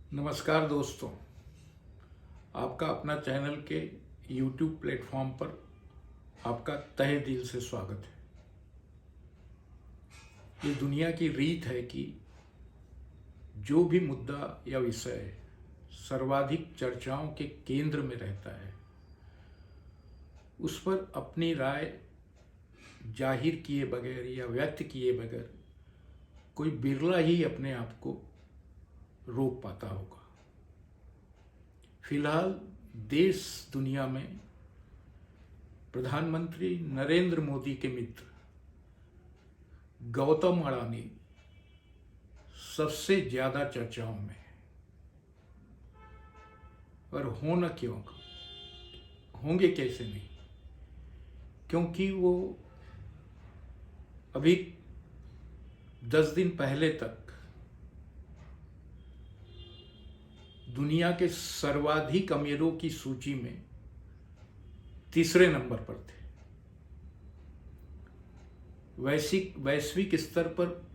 नमस्कार दोस्तों, आपका अपना चैनल के YouTube प्लेटफॉर्म पर आपका तहे दिल से स्वागत है। ये दुनिया की रीत है कि जो भी मुद्दा या विषय सर्वाधिक चर्चाओं के केंद्र में रहता है, उस पर अपनी राय जाहिर किए बगैर या व्यक्त किए बगैर कोई बिरला ही अपने आप को रोक पाता होगा। फिलहाल देश दुनिया में प्रधानमंत्री नरेंद्र मोदी के मित्र गौतम अडानी सबसे ज्यादा चर्चाओं में है। और होना क्यों, होंगे कैसे नहीं, क्योंकि वो अभी 10 दिन पहले तक दुनिया के सर्वाधिक अमीरों की सूची में तीसरे नंबर पर थे। वैश्विक स्तर पर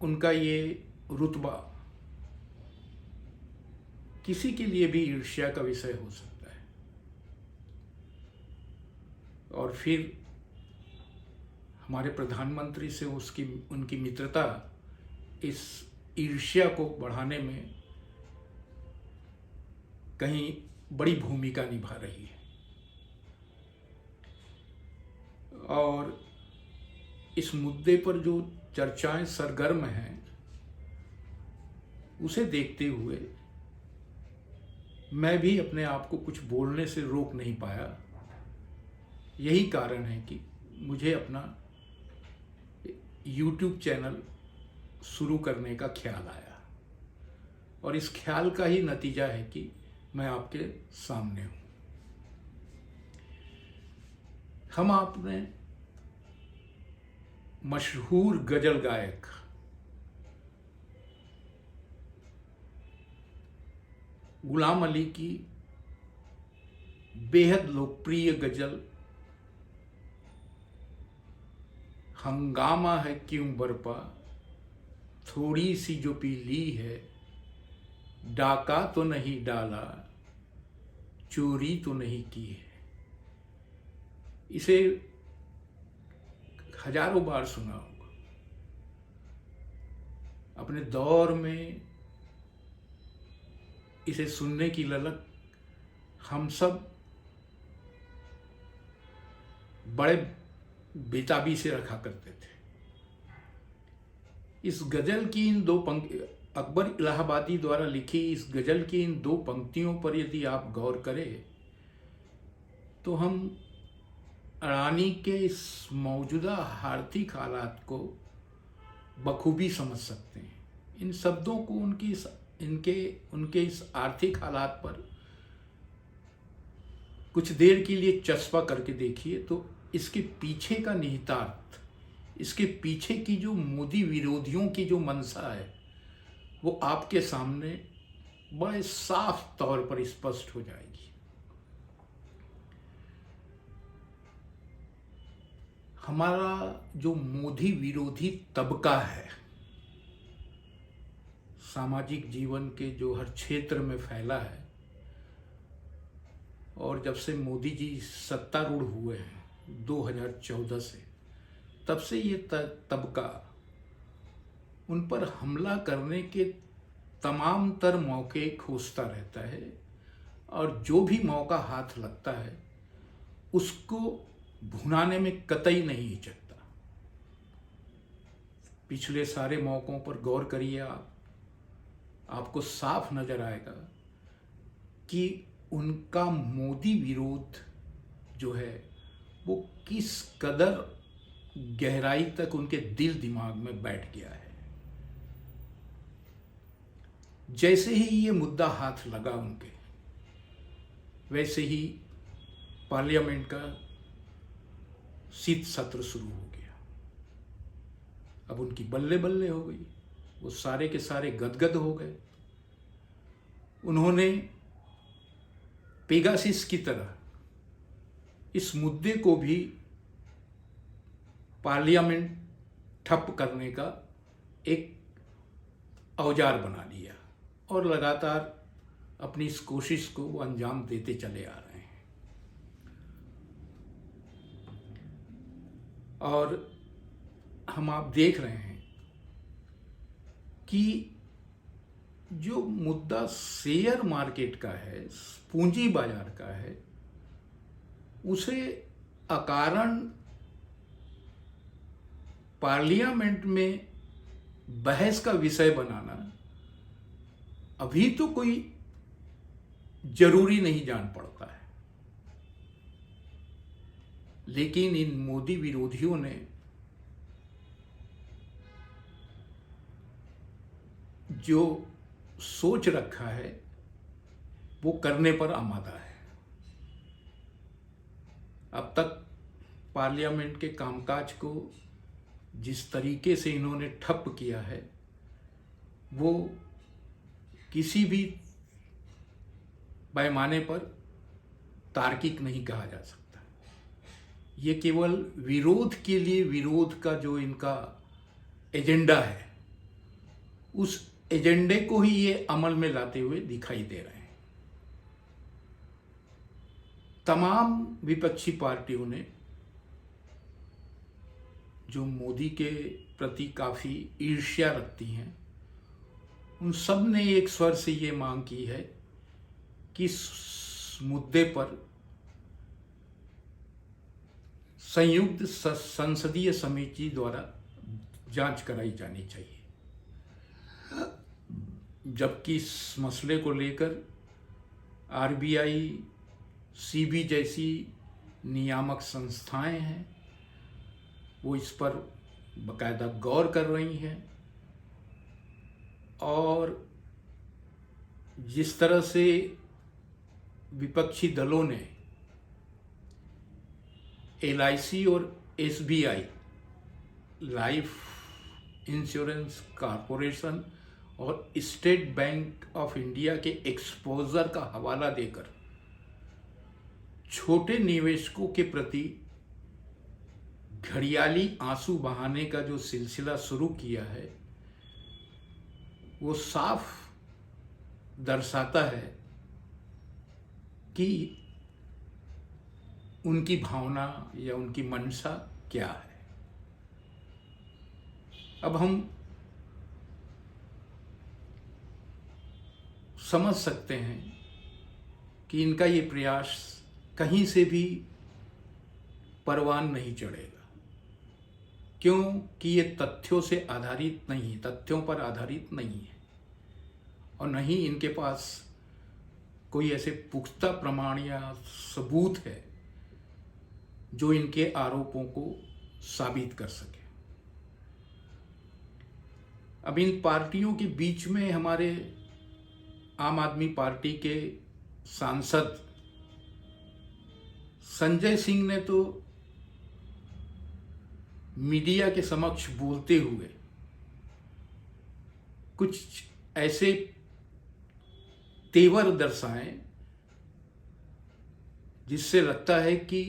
उनका ये रुतबा किसी के लिए भी ईर्ष्या का विषय हो सकता है। और फिर हमारे प्रधानमंत्री से उनकी मित्रता इस ईर्ष्या को बढ़ाने में कहीं बड़ी भूमिका निभा रही है। और इस मुद्दे पर जो चर्चाएं सरगर्म हैं, उसे देखते हुए मैं भी अपने आप को कुछ बोलने से रोक नहीं पाया। यही कारण है कि मुझे अपना YouTube चैनल शुरू करने का ख्याल आया, और इस ख्याल का ही नतीजा है कि मैं आपके सामने हूं। हम आपने मशहूर गजल गायक गुलाम अली की बेहद लोकप्रिय गजल हंगामा है क्यों बरपा, थोड़ी सी जो पी ली है, डाका तो नहीं डाला, चोरी तो नहीं की है, इसे हजारों बार सुना होगा। अपने दौर में इसे सुनने की ललक हम सब बड़े बेताबी से रखा करते थे। इस गजल की इन दो पंक्ति अकबर इलाहाबादी द्वारा लिखी इस गजल की इन दो पंक्तियों पर यदि आप गौर करें तो हम अडानी के इस मौजूदा आर्थिक हालात को बखूबी समझ सकते हैं। इन शब्दों को उनके इस आर्थिक हालात पर कुछ देर के लिए चस्पा करके देखिए तो इसके पीछे का निहितार्थ, इसके पीछे की जो मोदी विरोधियों की जो मंशा है, वो आपके सामने बड़े साफ तौर पर स्पष्ट हो जाएगी। हमारा जो मोदी विरोधी तबका है, सामाजिक जीवन के जो हर क्षेत्र में फैला है, और जब से मोदी जी सत्तारूढ़ हुए हैं 2014 से, तब से ये तबका उन पर हमला करने के तमाम तर मौके खोजता रहता है, और जो भी मौका हाथ लगता है उसको भुनाने में कतई नहीं हिचकता। पिछले सारे मौकों पर गौर करिए, आपको साफ नजर आएगा कि उनका मोदी विरोध जो है वो किस कदर गहराई तक उनके दिल दिमाग में बैठ गया है। जैसे ही ये मुद्दा हाथ लगा उनके, वैसे ही पार्लियामेंट का शीत सत्र शुरू हो गया। अब उनकी बल्ले बल्ले हो गई, वो सारे के सारे गदगद हो गए। उन्होंने पेगासिस की तरह इस मुद्दे को भी पार्लियामेंट ठप करने का एक औजार बना लिया और लगातार अपनी इस कोशिश को वो अंजाम देते चले आ रहे हैं। और हम आप देख रहे हैं कि जो मुद्दा शेयर मार्केट का है, पूंजी बाजार का है, उसे अकारण पार्लियामेंट में बहस का विषय बनाना अभी तो कोई जरूरी नहीं जान पड़ता है। लेकिन इन मोदी विरोधियों ने जो सोच रखा है वो करने पर आमादा है। अब तक पार्लियामेंट के कामकाज को जिस तरीके से इन्होंने ठप किया है वो किसी भी पैमाने पर तार्किक नहीं कहा जा सकता। ये केवल विरोध के लिए विरोध का जो इनका एजेंडा है, उस एजेंडे को ही ये अमल में लाते हुए दिखाई दे रहे हैं। तमाम विपक्षी पार्टियों ने जो मोदी के प्रति काफी ईर्ष्या रखती हैं, उन सब ने एक स्वर से ये मांग की है कि इस मुद्दे पर संयुक्त संसदीय समिति द्वारा जांच कराई जानी चाहिए। जबकि इस मसले को लेकर आरबीआई, सीबी जैसी नियामक संस्थाएं हैं, वो इस पर बाकायदा गौर कर रही हैं। और जिस तरह से विपक्षी दलों ने एलआईसी और एसबीआई, लाइफ इंश्योरेंस कॉरपोरेशन और स्टेट बैंक ऑफ इंडिया के एक्सपोजर का हवाला देकर छोटे निवेशकों के प्रति घड़ियाली आंसू बहाने का जो सिलसिला शुरू किया है, वो साफ दर्शाता है कि उनकी भावना या उनकी मंशा क्या है। अब हम समझ सकते हैं कि इनका ये प्रयास कहीं से भी परवान नहीं चढ़ेगा, क्योंकि ये तथ्यों से आधारित नहीं, तथ्यों पर आधारित नहीं है और न ही इनके पास कोई ऐसे पुख्ता प्रमाण या सबूत है जो इनके आरोपों को साबित कर सके। अब इन पार्टियों के बीच में हमारे आम आदमी पार्टी के सांसद संजय सिंह ने तो मीडिया के समक्ष बोलते हुए कुछ ऐसे तेवर दर्शाए जिससे लगता है कि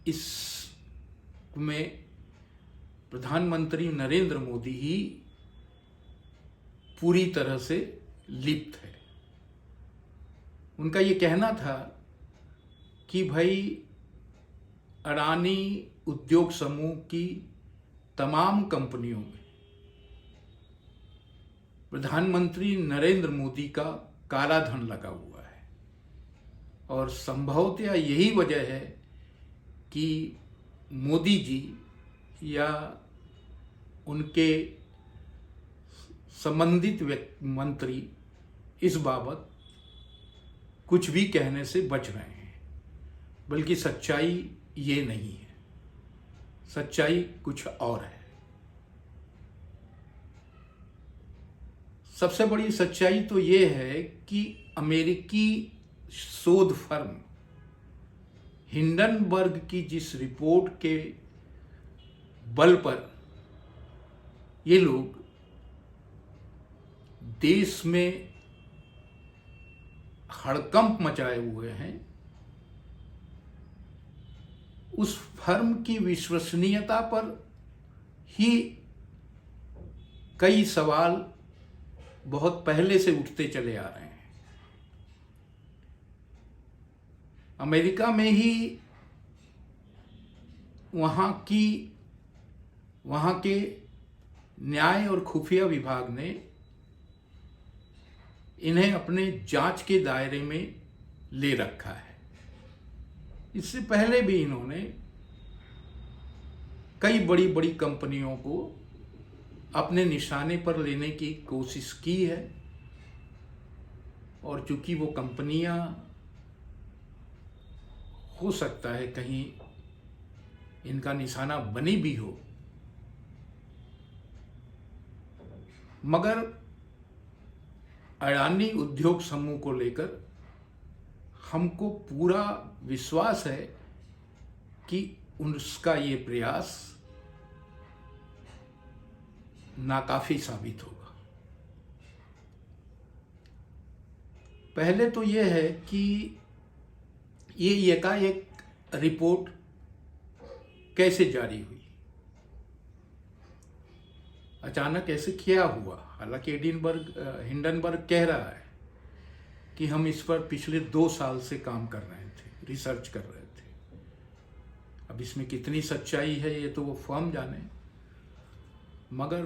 इसमें प्रधानमंत्री नरेंद्र मोदी ही पूरी तरह से लिप्त है। उनका ये कहना था कि भाई अडानी उद्योग समूह की तमाम कंपनियों में प्रधानमंत्री नरेंद्र मोदी का काला धन लगा हुआ है और संभवतः यही वजह है कि मोदी जी या उनके संबंधित मंत्री इस बाबत कुछ भी कहने से बच रहे हैं, बल्कि सच्चाई ये नहीं है, सच्चाई कुछ और है। सबसे बड़ी सच्चाई तो ये है कि अमेरिकी शोध फर्म हिंडनबर्ग की जिस रिपोर्ट के बल पर ये लोग देश में हड़कंप मचाए हुए हैं, उस फर्म की विश्वसनीयता पर ही कई सवाल बहुत पहले से उठते चले आ रहे हैं। अमेरिका में ही वहाँ के न्याय और खुफिया विभाग ने इन्हें अपने जांच के दायरे में ले रखा है। इससे पहले भी इन्होंने कई बड़ी बड़ी कंपनियों को अपने निशाने पर लेने की कोशिश की है, और चूंकि वो कंपनियां हो सकता है कहीं इनका निशाना बनी भी हो, मगर अडानी उद्योग समूह को लेकर हमको पूरा विश्वास है कि उसका ये प्रयास नाकाफी साबित होगा। पहले तो ये है कि ये एकाएक रिपोर्ट कैसे जारी हुई, अचानक ऐसे क्या हुआ। हालांकि हिंडनबर्ग कह रहा है कि हम इस पर पिछले 2 साल से काम कर रहे थे, रिसर्च कर रहे थे। अब इसमें कितनी सच्चाई है ये तो वो फर्म जाने, मगर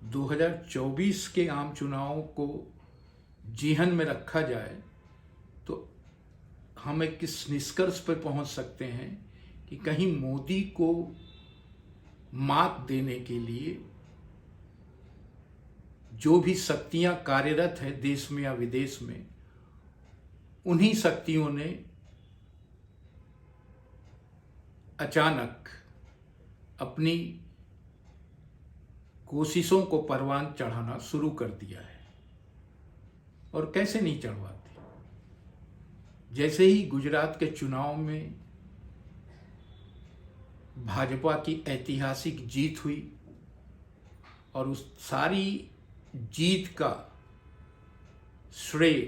2024 के आम चुनाव को जीहन में रखा जाए तो हम एक किस निष्कर्ष पर पहुंच सकते हैं कि कहीं मोदी को मात देने के लिए जो भी शक्तियां कार्यरत हैं देश में या विदेश में, उन्हीं शक्तियों ने अचानक अपनी कोशिशों को परवान चढ़ाना शुरू कर दिया है। और कैसे नहीं चढ़वाते। जैसे ही गुजरात के चुनाव में भाजपा की ऐतिहासिक जीत हुई और उस सारी जीत का श्रेय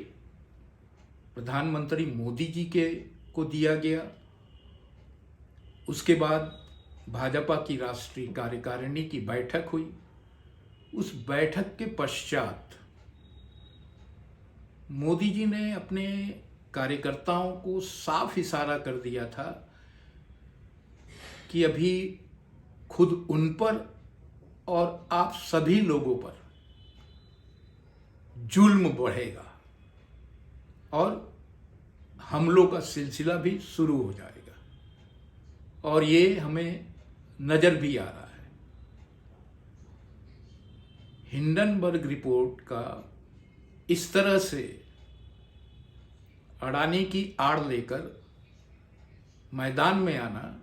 प्रधानमंत्री मोदी जी को दिया गया। उसके बाद भाजपा की राष्ट्रीय कार्यकारिणी की बैठक हुई। उस बैठक के पश्चात मोदी जी ने अपने कार्यकर्ताओं को साफ इशारा कर दिया था कि अभी खुद उन पर और आप सभी लोगों पर जुल्म बढ़ेगा और हमलों का सिलसिला भी शुरू हो जाएगा, और ये हमें नजर भी आ रहा है। हिंडनबर्ग रिपोर्ट का इस तरह से अडानी की आड़ लेकर मैदान में आना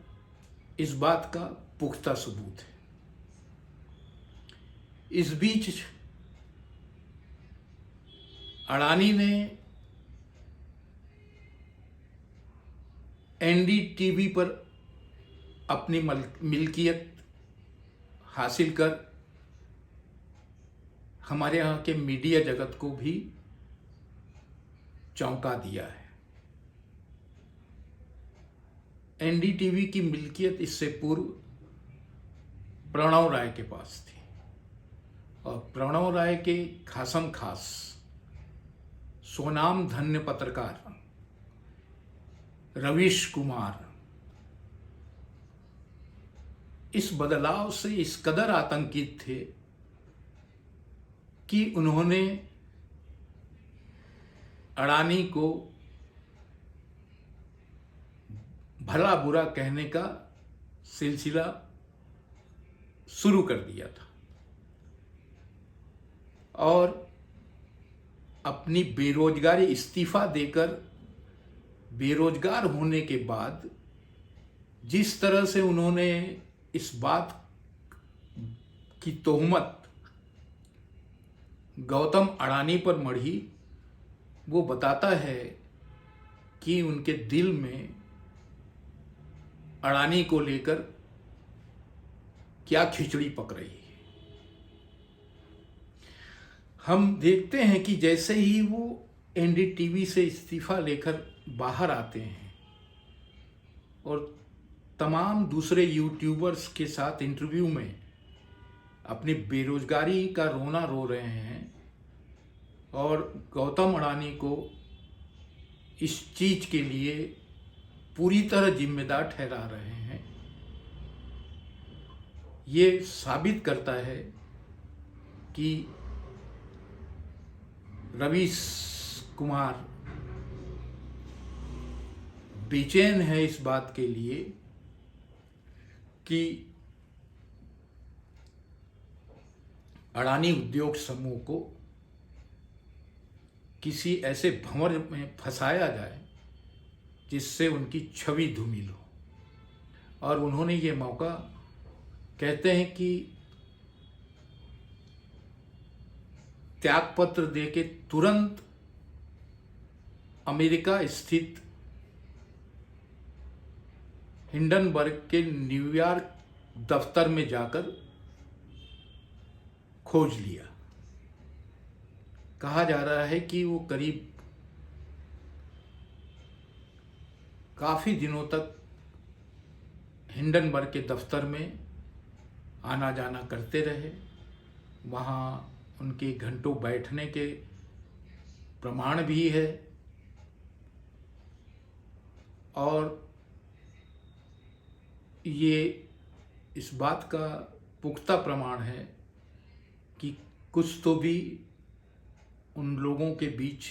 इस बात का पुख्ता सबूत है। इस बीच अडानी ने एनडीटीवी पर अपनी मिल्कियत हासिल कर हमारे यहाँ के मीडिया जगत को भी चौंका दिया है। एनडीटीवी की मिल्कियत इससे पूर्व प्रणव राय के पास थी, और प्रणव राय के खासम खास सोनाम धन्य पत्रकार रवीश कुमार इस बदलाव से इस कदर आतंकित थे कि उन्होंने अडानी को भला बुरा कहने का सिलसिला शुरू कर दिया था, और अपनी बेरोजगारी इस्तीफा देकर बेरोजगार होने के बाद जिस तरह से उन्होंने इस बात की तोहमत गौतम अडानी पर मढ़ी, वो बताता है कि उनके दिल में अडानी को लेकर क्या खिचड़ी पक रही है। हम देखते हैं कि जैसे ही वो एनडीटीवी से इस्तीफा लेकर बाहर आते हैं और तमाम दूसरे यूट्यूबर्स के साथ इंटरव्यू में अपनी बेरोजगारी का रोना रो रहे हैं और गौतम अडानी को इस चीज के लिए पूरी तरह जिम्मेदार ठहरा रहे हैं, ये साबित करता है कि रवीश कुमार बेचैन है इस बात के लिए कि अडानी उद्योग समूह को किसी ऐसे भंवर में फंसाया जाए जिससे उनकी छवि धूमिल हो। और उन्होंने ये मौका, कहते हैं कि त्यागपत्र देके तुरंत अमेरिका स्थित हिंडनबर्ग के न्यूयॉर्क दफ्तर में जाकर खोज लिया। कहा जा रहा है कि वो करीब काफी दिनों तक हिंडनबर्ग के दफ्तर में आना जाना करते रहे। वहाँ उनके घंटों बैठने के प्रमाण भी है और ये इस बात का पुख्ता प्रमाण है कि कुछ तो भी उन लोगों के बीच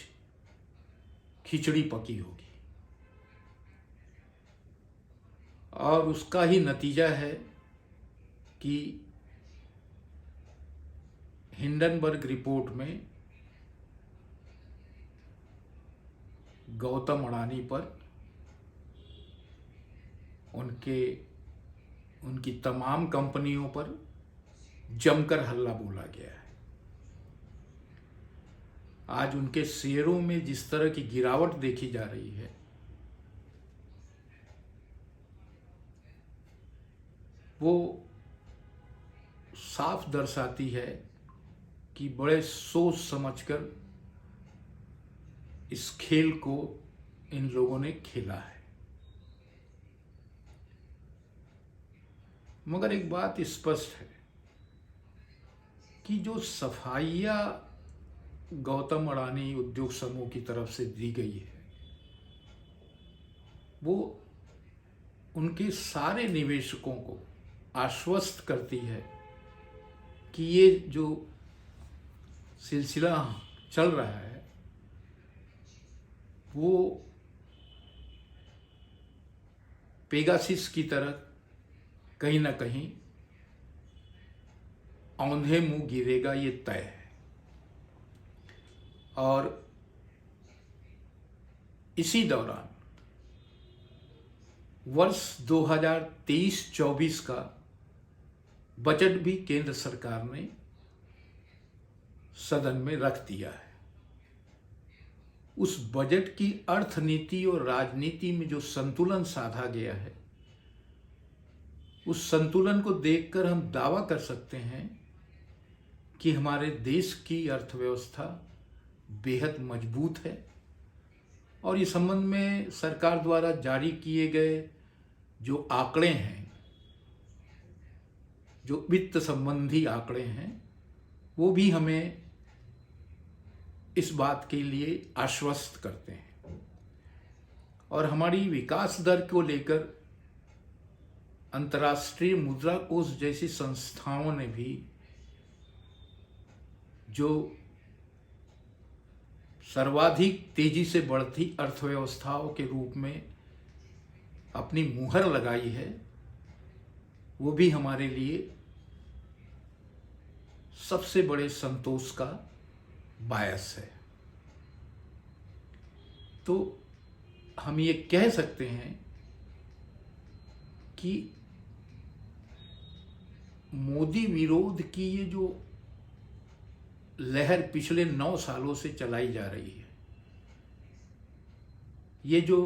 खिचड़ी पकी होगी और उसका ही नतीजा है कि हिंडनबर्ग रिपोर्ट में गौतम अडानी पर उनकी तमाम कंपनियों पर जमकर हल्ला बोला गया है। आज उनके शेयरों में जिस तरह की गिरावट देखी जा रही है, वो साफ दर्शाती है कि बड़े सोच समझकर इस खेल को इन लोगों ने खेला है। मगर एक बात स्पष्ट है कि जो सफाइयाँ गौतम अडानी उद्योग समूह की तरफ से दी गई है, वो उनके सारे निवेशकों को आश्वस्त करती है कि ये जो सिलसिला चल रहा है वो पेगासिस की तरह कहीं ना कहीं औंधे मुंह गिरेगा, ये तय है। और इसी दौरान वर्ष 2023-24 का बजट भी केंद्र सरकार ने सदन में रख दिया है। उस बजट की अर्थनीति और राजनीति में जो संतुलन साधा गया है, उस संतुलन को देखकर हम दावा कर सकते हैं कि हमारे देश की अर्थव्यवस्था बेहद मजबूत है। और इस संबंध में सरकार द्वारा जारी किए गए जो आंकड़े हैं, जो वित्त संबंधी आंकड़े हैं, वो भी हमें इस बात के लिए आश्वस्त करते हैं। और हमारी विकास दर को लेकर अंतर्राष्ट्रीय मुद्रा कोष जैसी संस्थाओं ने भी जो सर्वाधिक तेजी से बढ़ती अर्थव्यवस्थाओं के रूप में अपनी मुहर लगाई है, वो भी हमारे लिए सबसे बड़े संतोष का बायस है। तो हम ये कह सकते हैं कि मोदी विरोध की ये जो लहर पिछले 9 सालों से चलाई जा रही है, ये जो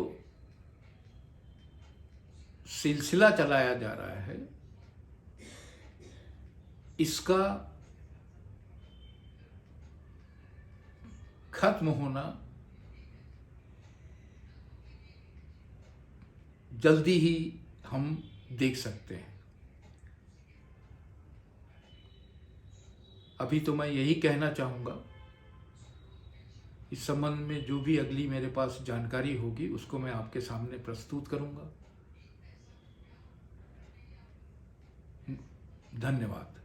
सिलसिला चलाया जा रहा है, इसका खत्म होना जल्दी ही हम देख सकते हैं। अभी तो मैं यही कहना चाहूँगा, इस संबंध में जो भी अगली मेरे पास जानकारी होगी उसको मैं आपके सामने प्रस्तुत करूँगा। धन्यवाद।